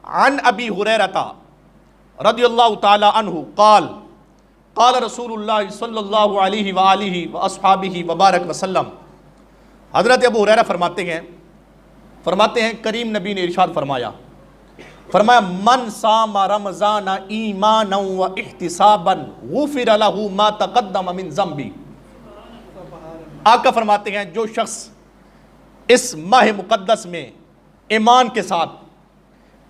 عن ابی ہریرہ رضی اللہ تعالی عنہ قال قال رسول اللہ صلی اللہ علیہ وآلہ واصحابہ وبارک وسلم۔ حضرت ابو ہریرہ فرماتے ہیں کریم نبی نے ارشاد فرمایا من صام رمضان ایمانا و احتسابا غفر له ما تقدم من ذنبی۔ آقا فرماتے ہیں جو شخص اس ماہ مقدس میں ایمان کے ساتھ،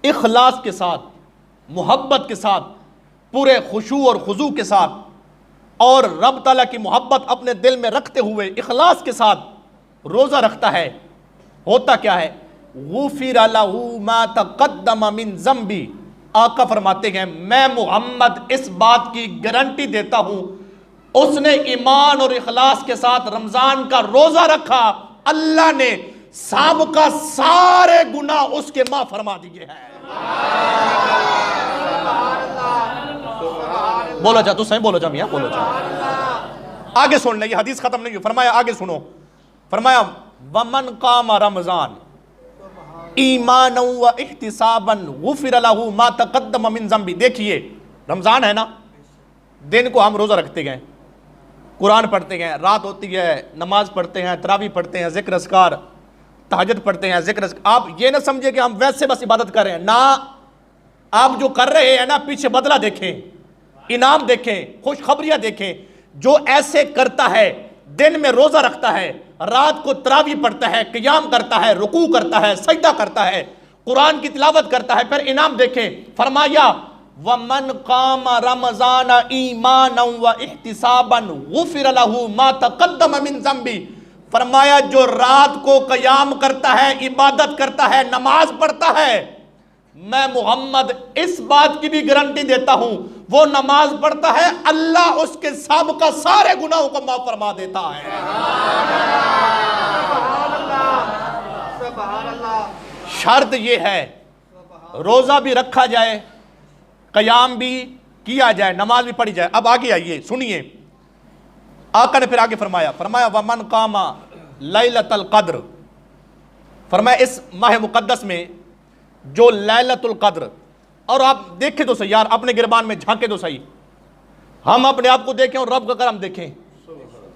اخلاص کے ساتھ، محبت کے ساتھ، پورے خشوع اور خضوع کے ساتھ اور رب تعالیٰ کی محبت اپنے دل میں رکھتے ہوئے اخلاص کے ساتھ روزہ رکھتا ہے، ہوتا کیا ہے؟ غفر له ما تقدم من ذنبی۔ آقا فرماتے ہیں میں محمد اس بات کی گارنٹی دیتا ہوں اس نے ایمان اور اخلاص کے ساتھ رمضان کا روزہ رکھا، اللہ نے سابقہ سارے گناہ اس کے معاف فرما دیے ہیں۔ بولو جا تو صحیح بولو جا میاں بولو جا۔ آگے سن لیں، یہ حدیث ختم نہیں ہوئی، فرمایا آگے سنو، فرمایا ومن قام رمضان ایمانا و احتسابا غفر له ما تقدم من ذنبی۔ دیکھیے رمضان ہے نا، دن کو ہم روزہ رکھتے گئے، قرآن پڑھتے گئے، رات ہوتی ہے نماز پڑھتے ہیں، تراویح پڑھتے ہیں، ذکر اذکار، تہجد پڑھتے ہیں، ذکر اذکار۔ آپ یہ نہ سمجھے کہ ہم ویسے بس عبادت کر رہے ہیں، نہ، آپ جو کر رہے ہیں نا پیچھے بدلہ دیکھیں، انعام دیکھیں، خوشخبریاں دیکھیں۔ جو ایسے کرتا ہے، دن میں روزہ رکھتا ہے، رات کو تراویح پڑھتا ہے، قیام کرتا ہے، رکوع کرتا ہے، سجدہ کرتا ہے، قرآن کی تلاوت کرتا ہے، پھر انعام دیکھیں۔ فرمایا وَمَنْ قَامَ رَمَضَانَ إِيمَانًا وَإِحْتِسَابًا غُفِرَ لَهُ مَا تَقَدَّمَ مِنْ ذَنْبِهِ۔ فرمایا جو رات کو قیام کرتا ہے، عبادت کرتا ہے، نماز پڑھتا ہے، میں محمد اس بات کی بھی گارنٹی دیتا ہوں وہ نماز پڑھتا ہے، اللہ اس کے سابقہ سارے گناہوں کو معاف فرما دیتا ہے۔ شرط یہ ہے روزہ بھی رکھا جائے، قیام بھی کیا جائے، نماز بھی پڑھی جائے۔ اب آگے آئیے سنیے، آقا نے پھر آگے فرمایا وَمَنْ قَامَ لَيْلَةَ الْقَدْرِ۔ فرمایا اس ماہ مقدس میں جو لیلۃ القدر، اور آپ دیکھیں تو صحیح یار، اپنے گربان میں جھانکیں تو صحیح، ہم اپنے آپ کو دیکھیں اور رب کا کرم دیکھیں،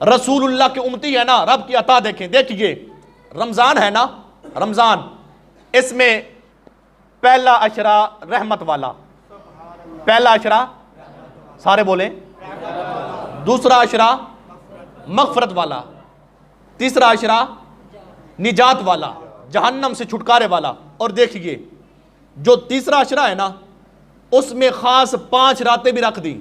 رسول اللہ کے امتی ہے نا، رب کی عطا دیکھیں۔ دیکھیے رمضان ہے نا، رمضان اس میں پہلا عشرہ رحمت والا، پہلا عشرہ سارے بولیں، دوسرا عشرہ مغفرت والا، تیسرا عشرہ نجات والا، جہنم سے چھٹکارے والا۔ اور دیکھیے جو تیسرا عشرہ ہے نا اس میں خاص 5 راتیں بھی رکھ دی۔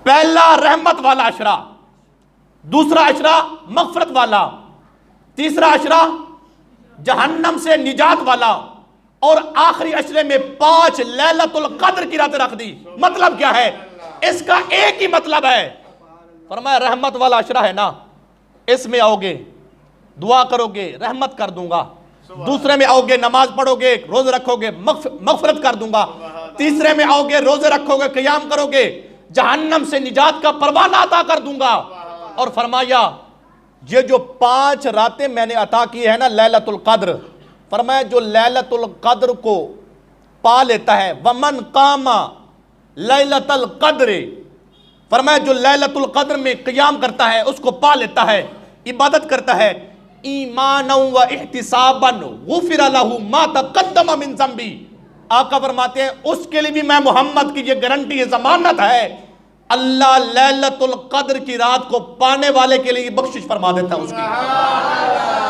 پہلا رحمت والا عشرہ، دوسرا عشرہ مغفرت والا، تیسرا عشرہ جہنم سے نجات والا، اور آخری عشرے میں 5 لیلۃ القدر کی راتیں رکھ دی۔ مطلب کیا ہے اس کا؟ ایک ہی مطلب ہے، فرمایا رحمت والا عشرہ ہے نا، اس میں آؤ گے دعا کرو گے رحمت کر دوں گا، دوسرے میں آؤ گے نماز پڑھو گے روزے رکھو گے مغفرت کر دوں گا، تیسرے میں آؤ گے روزے رکھو گے قیام کرو گے جہنم سے نجات کا پروانہ عطا کر دوں گا۔ اور فرمایا یہ جو 5 راتیں میں نے عطا کی ہے نا لیلۃ القدر، فرمایا جو لیلۃ القدر کو پا لیتا ہے ومن قام لیلۃ القدر، فرمایا جو لیلۃ القدر میں قیام کرتا ہے اس کو پا لیتا ہے، عبادت کرتا ہے، ایمانا و احتسابا غفر له ما تقدم من ذنبی۔ آقا فرماتے ہیں اس کے لیے بھی میں محمد کی یہ گارنٹی، یہ ضمانت ہے، اللہ لیلۃ القدر کی رات کو پانے والے کے لیے بخشش فرما دیتا ہے اس کی۔